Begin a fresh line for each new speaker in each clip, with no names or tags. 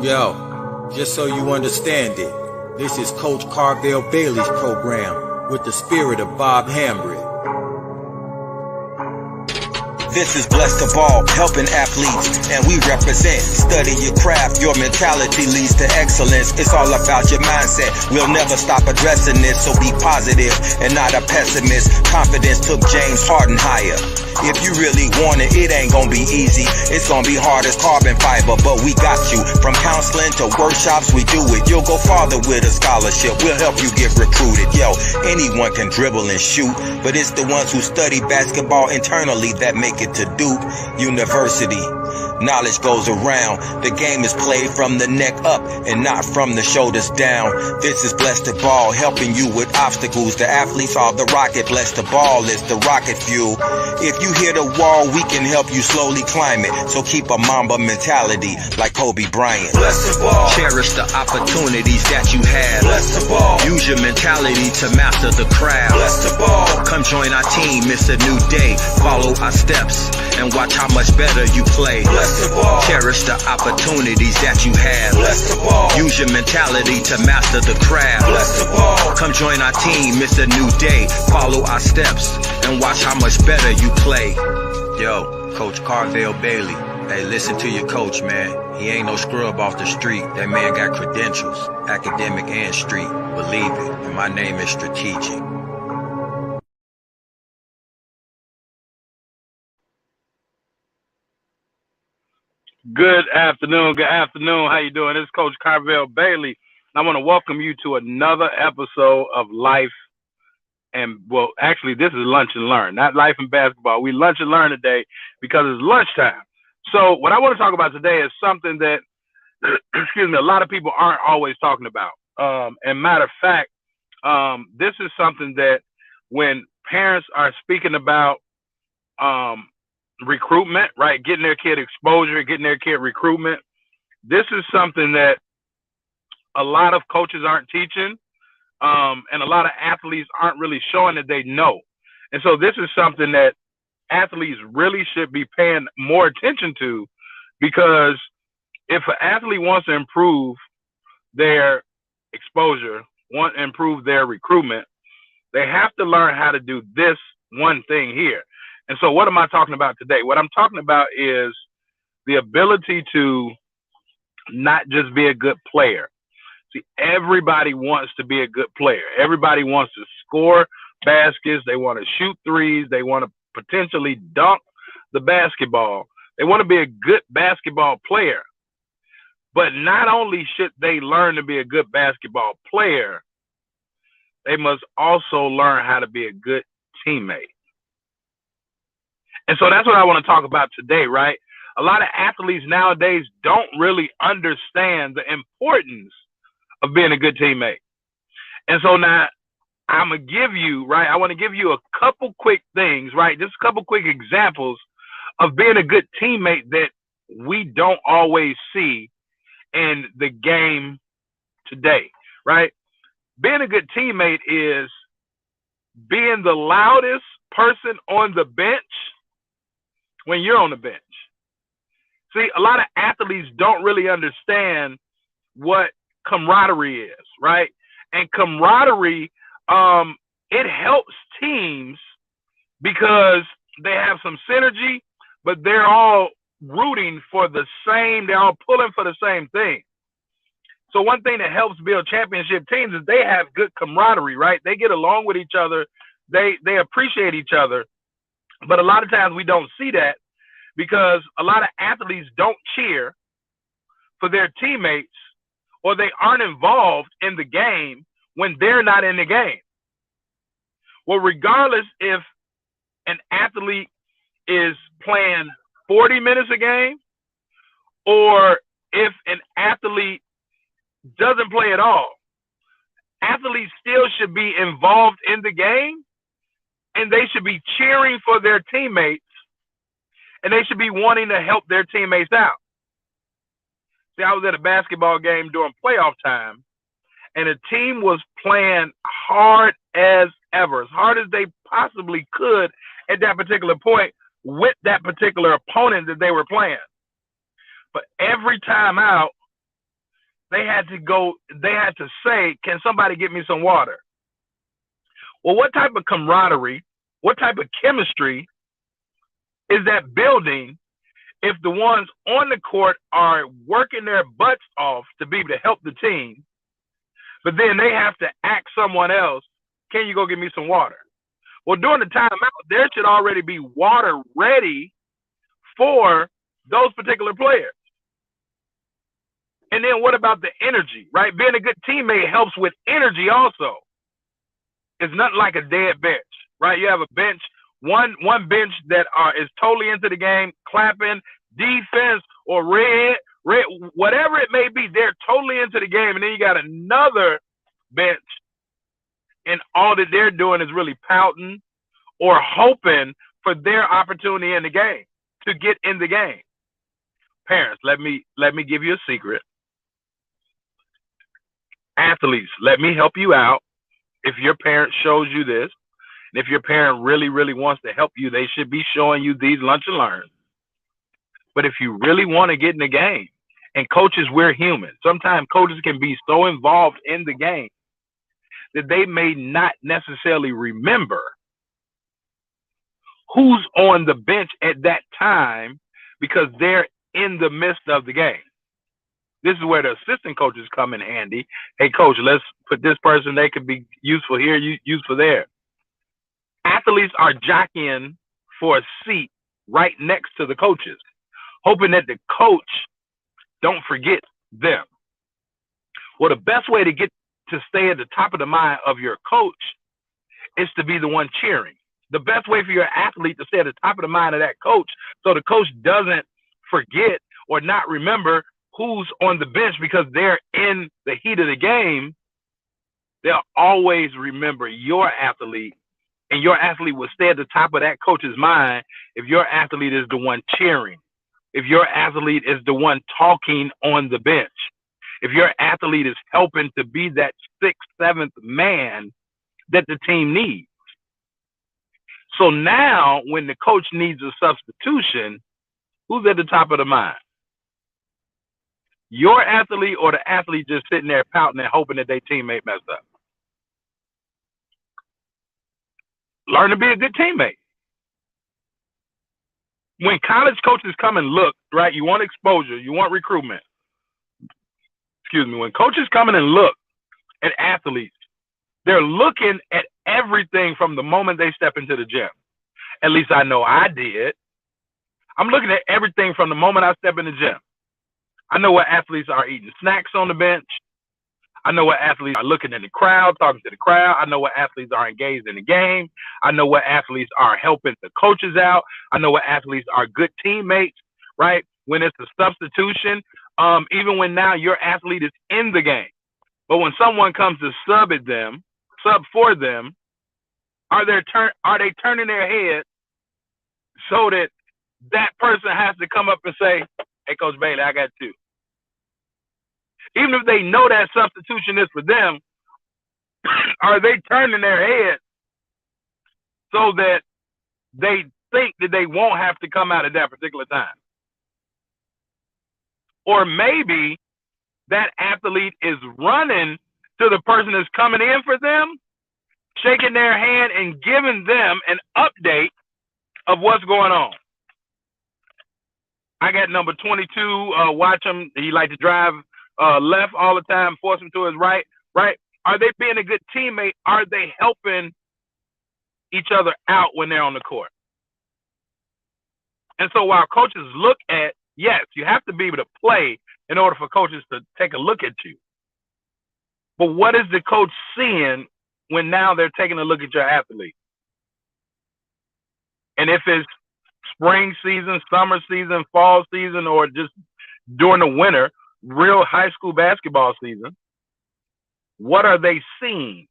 Yo, just so you understand it, this is Coach Carvel Bailey's program with the spirit of Bob Hambry.
This is Blessed to Ball, helping athletes, and we represent. Study your craft, your mentality leads to excellence. It's all about your mindset. We'll never stop addressing this, so be positive and not a pessimist. Confidence took James Harden higher. If you really want it, it ain't gonna be easy. It's gonna be hard as carbon fiber, but we got you. From counseling to workshops, we do it. You'll go farther with a scholarship. We'll help you get recruited. Yo, anyone can dribble and shoot, but it's the ones who study basketball internally that make it to Duke University. Knowledge goes around. The game is played from the neck up and not from the shoulders down. This is Blessed to Ball, helping you with obstacles. The athletes are the rocket. Blessed to Ball is the rocket fuel. If you hit a wall, we can help you slowly climb it. So keep a Mamba mentality like Kobe Bryant.
Blessed to Ball.
Cherish the opportunities that you have.
Blessed to Ball.
Use your mentality to master the craft.
Blessed to Ball.
Come join our team, it's a new day. Follow our steps and watch how much better you play.
Blessed to Ball.
Cherish the opportunities that you have.
Blessed to Ball.
Use your mentality to master the craft.
Blessed to Ball.
Come join our team, it's a new day. Follow our steps and watch how much better you play. Yo, Coach Carvel Bailey. Hey, listen to your coach, man. He ain't no scrub off the street. That man got credentials, academic and street. Believe it, and my name is Strategic.
Good afternoon. How you doing? This is Coach Carvel Bailey. I want to welcome you to another episode of Life and, well, actually, this is Lunch and Learn, not Life and Basketball. We lunch and learn today because it's lunchtime. So what I want to talk about today is something that, excuse me, a lot of people aren't always talking about. And matter of fact, this is something that when parents are speaking about recruitment, right? Getting their kid exposure, getting their kid recruitment. This is something that a lot of coaches aren't teaching, and a lot of athletes aren't really showing that they know. And so this is something that athletes really should be paying more attention to, because if an athlete wants to improve their exposure, want to improve their recruitment, they have to learn how to do this one thing here. And so what am I talking about today? What I'm talking about is the ability to not just be a good player. See, everybody wants to be a good player. Everybody wants to score baskets. They want to shoot threes. They want to potentially dunk the basketball. They want to be a good basketball player. But not only should they learn to be a good basketball player, they must also learn how to be a good teammate. And so that's what I want to talk about today, right? A lot of athletes nowadays don't really understand the importance of being a good teammate. And so now I'm going to give you, right, I want to give you a couple quick things, right, just a couple quick examples of being a good teammate that we don't always see in the game today, right? Being a good teammate is being the loudest person on the bench when you're on the bench. See, a lot of athletes don't really understand what camaraderie is, right? And camaraderie, it helps teams because they have some synergy, but they're all rooting for the same, they're all pulling for the same thing. So one thing that helps build championship teams is they have good camaraderie, right? They get along with each other. They appreciate each other. But a lot of times we don't see that because a lot of athletes don't cheer for their teammates, or they aren't involved in the game when they're not in the game. Well, regardless if an athlete is playing 40 minutes a game or if an athlete doesn't play at all, athletes still should be involved in the game, and they should be cheering for their teammates, and they should be wanting to help their teammates out. See, I was at a basketball game during playoff time, and the team was playing hard as ever, as hard as they possibly could at that particular point with that particular opponent that they were playing. But every time out, they had to say, can somebody get me some water? Well, what type of camaraderie, what type of chemistry is that building if the ones on the court are working their butts off to be able to help the team, but then they have to ask someone else, can you go get me some water? Well, during the timeout, there should already be water ready for those particular players. And then what about the energy, right? Being a good teammate helps with energy also. It's nothing like a dead bench, right? You have a bench, one bench that is totally into the game, clapping, defense, or red, whatever it may be, they're totally into the game. And then you got another bench, and all that they're doing is really pouting or hoping for their opportunity in the game, to get in the game. Parents, let me give you a secret. Athletes, let me help you out. If your parent shows you this, and if your parent really, really wants to help you, they should be showing you these lunch and learns. But if you really want to get in the game, and coaches, we're human. Sometimes coaches can be so involved in the game that they may not necessarily remember who's on the bench at that time because they're in the midst of the game. This is where the assistant coaches come in handy. Hey, coach, let's put this person, they could be useful here, useful there. Athletes are jockeying for a seat right next to the coaches, hoping that the coach don't forget them. Well, the best way to get to stay at the top of the mind of your coach is to be the one cheering. The best way for your athlete to stay at the top of the mind of that coach so the coach doesn't forget or not remember who's on the bench because they're in the heat of the game, they'll always remember your athlete, and your athlete will stay at the top of that coach's mind if your athlete is the one cheering, if your athlete is the one talking on the bench, if your athlete is helping to be that sixth, seventh man that the team needs. So now when the coach needs a substitution, who's at the top of the mind? Your athlete or the athlete just sitting there pouting and hoping that their teammate messed up? Learn to be a good teammate. When college coaches come and look, right, you want exposure, you want recruitment. Excuse me. When coaches come in and look at athletes, they're looking at everything from the moment they step into the gym. At least I know I did. I'm looking at everything from the moment I step in the gym. I know what athletes are eating snacks on the bench. I know what athletes are looking in the crowd, talking to the crowd. I know what athletes are engaged in the game. I know what athletes are helping the coaches out. I know what athletes are good teammates, right? When it's a substitution, even when now your athlete is in the game. But when someone comes to sub for them, are they turning their head so that that person has to come up and say, hey, Coach Bailey, I got two. Even if they know that substitution is for them, are they turning their head so that they think that they won't have to come out at that particular time? Or maybe that athlete is running to the person that's coming in for them, shaking their hand and giving them an update of what's going on. I got number 22, watch him. He like to drive left all the time, force him to his right. Are they being a good teammate? Are they helping each other out when they're on the court? And so while coaches look at, yes, you have to be able to play in order for coaches to take a look at you. But what is the coach seeing when now they're taking a look at your athlete? And if it's spring season, summer season, fall season, or just during the winter, real high school basketball season, what are they seeing?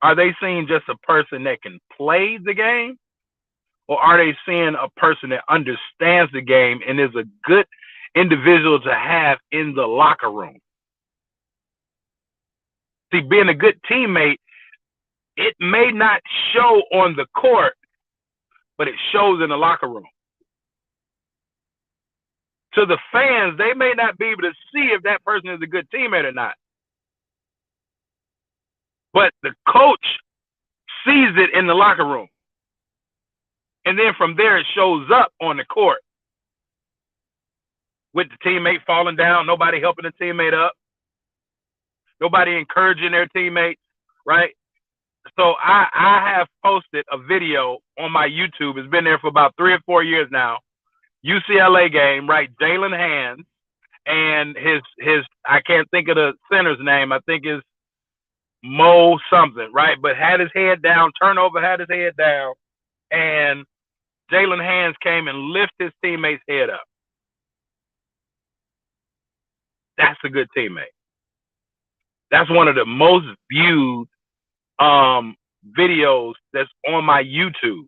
Are they seeing just a person that can play the game? Or are they seeing a person that understands the game and is a good individual to have in the locker room? See, being a good teammate, it may not show on the court, but it shows in the locker room. to the fans, they may not be able to see if that person is a good teammate or not. But the coach sees it in the locker room. And then from there, it shows up on the court with the teammate falling down, nobody helping the teammate up, nobody encouraging their teammates, right? So I have posted a video on my YouTube. It's been there for about 3 or 4 years now. UCLA game, right? Jalen Hands and his I can't think of the center's name. I think it's Mo something, right? But had his head down, turnover, had his head down, and Jalen Hands came and lifted his teammate's head up. That's a good teammate. That's one of the most viewed videos that's on my YouTube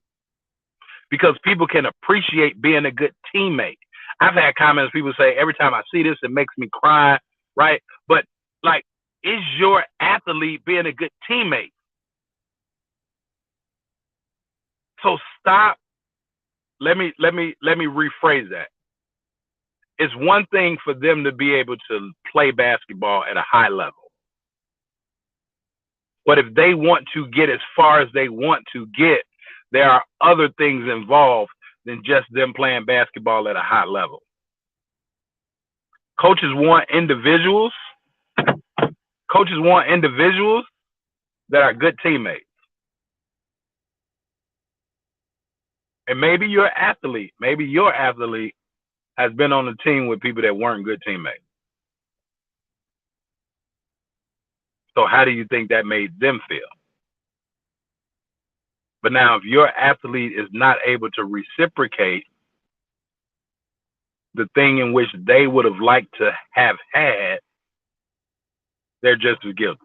because people can appreciate being a good teammate. I've had comments, people say, every time I see this, it makes me cry, right? But like, is your athlete being a good teammate? So stop. Let me rephrase that. It's one thing for them to be able to play basketball at a high level. But if they want to get as far as they want to get, there are other things involved than just them playing basketball at a high level. Coaches want individuals. Coaches want individuals that are good teammates. And maybe your athlete has been on a team with people that weren't good teammates. So how do you think that made them feel? But now if your athlete is not able to reciprocate the thing in which they would have liked to have had, they're just as guilty.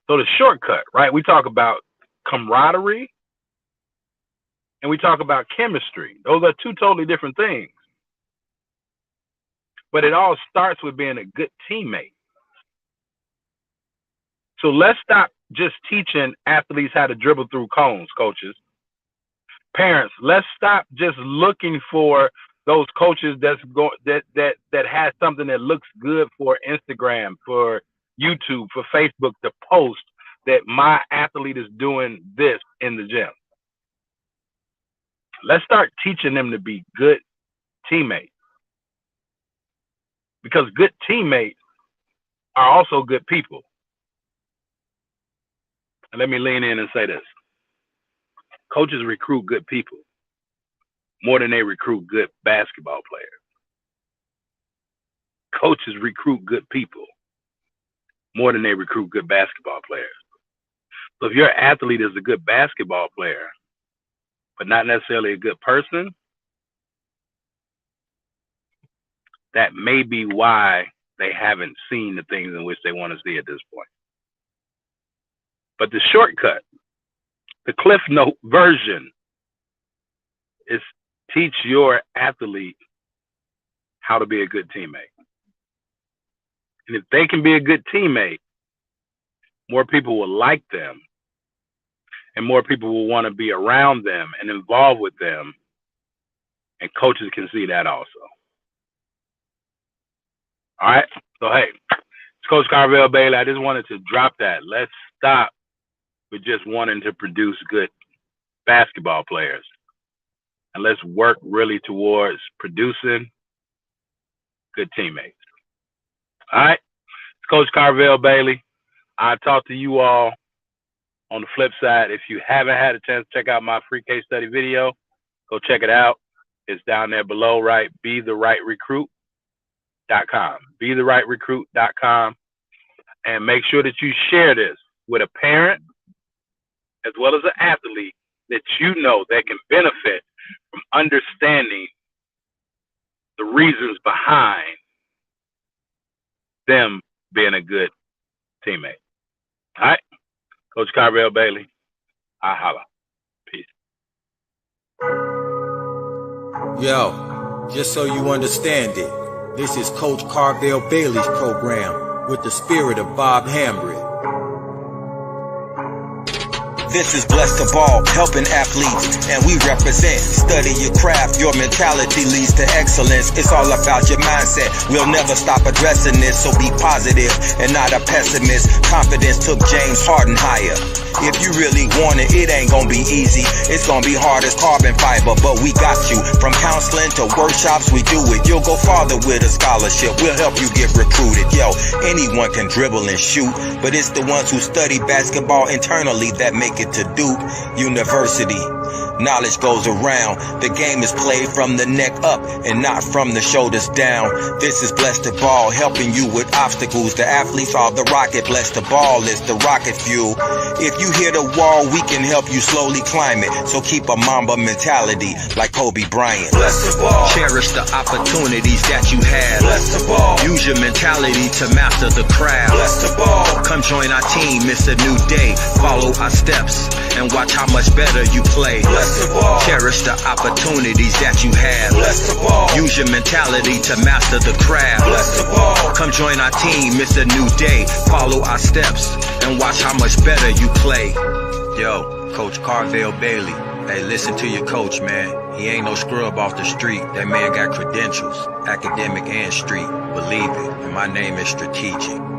So the shortcut, right? We talk about camaraderie and we talk about chemistry. Those are two totally different things. But it all starts with being a good teammate. So let's stop just teaching athletes how to dribble through cones, coaches. Parents, let's stop just looking for those coaches that has something that looks good for Instagram, for YouTube, for Facebook to post that my athlete is doing this in the gym. Let's start teaching them to be good teammates. Because good teammates are also good people. And let me lean in and say this. Coaches recruit good people more than they recruit good basketball players. Coaches recruit good people more than they recruit good basketball players. So if your athlete is a good basketball player, but not necessarily a good person, that may be why they haven't seen the things in which they want to see at this point. But the shortcut, the Cliff Note version, is teach your athlete how to be a good teammate. And if they can be a good teammate, more people will like them and more people will want to be around them and involved with them. And coaches can see that also. All right. So, hey, it's Coach Carvel Bailey. I just wanted to drop that. Let's stop with just wanting to produce good basketball players. And let's work really towards producing good teammates. All right. It's Coach Carvel Bailey. I'll talk to you all on the flip side. If you haven't had a chance to check out my free case study video, go check it out. It's down there below, right? BeTheRightRecruit.com. BeTheRightRecruit.com. And make sure that you share this with a parent as well as an athlete that you know that can benefit from understanding the reasons behind them being a good teammate. All right? Coach Carvel Bailey, I holla. Peace.
Yo, just so you understand it, this is Coach Carvel Bailey's program with the spirit of Bob Hambry.
This is Blessed to Ball, helping athletes, and we represent. Study your craft, your mentality leads to excellence. It's all about your mindset. We'll never stop addressing this, so be positive and not a pessimist. Confidence took James Harden higher. If you really want it, it ain't gonna be easy. It's gonna be hard as carbon fiber, but we got you. From counseling to workshops, we do it. You'll go farther with a scholarship. We'll help you get recruited. Yo, anyone can dribble and shoot, but it's the ones who study basketball internally that make it to Duke University. Knowledge goes around. The game is played from the neck up and not from the shoulders down. This is Blessed to Ball, helping you with obstacles. The athletes are the rocket. Blessed to Ball is the rocket fuel. If you hit a wall, we can help you slowly climb it. So keep a Mamba mentality like Kobe Bryant.
Blessed to Ball.
Cherish the opportunities that you have.
Blessed to Ball.
Use your mentality to master the craft.
Blessed to Ball.
Come join our team, it's a new day. Follow our steps and watch how much better you play.
Blessed to Ball.
Cherish the opportunities that you have.
Blessed to Ball.
Use your mentality to master the craft.
Blessed to Ball.
Come join our team, it's a new day. Follow our steps and watch how much better you play. Yo, Coach Carvel Bailey. Hey, listen to your coach, man. He ain't no scrub off the street. That man got credentials, academic and street. Believe it. And my name is Strategic.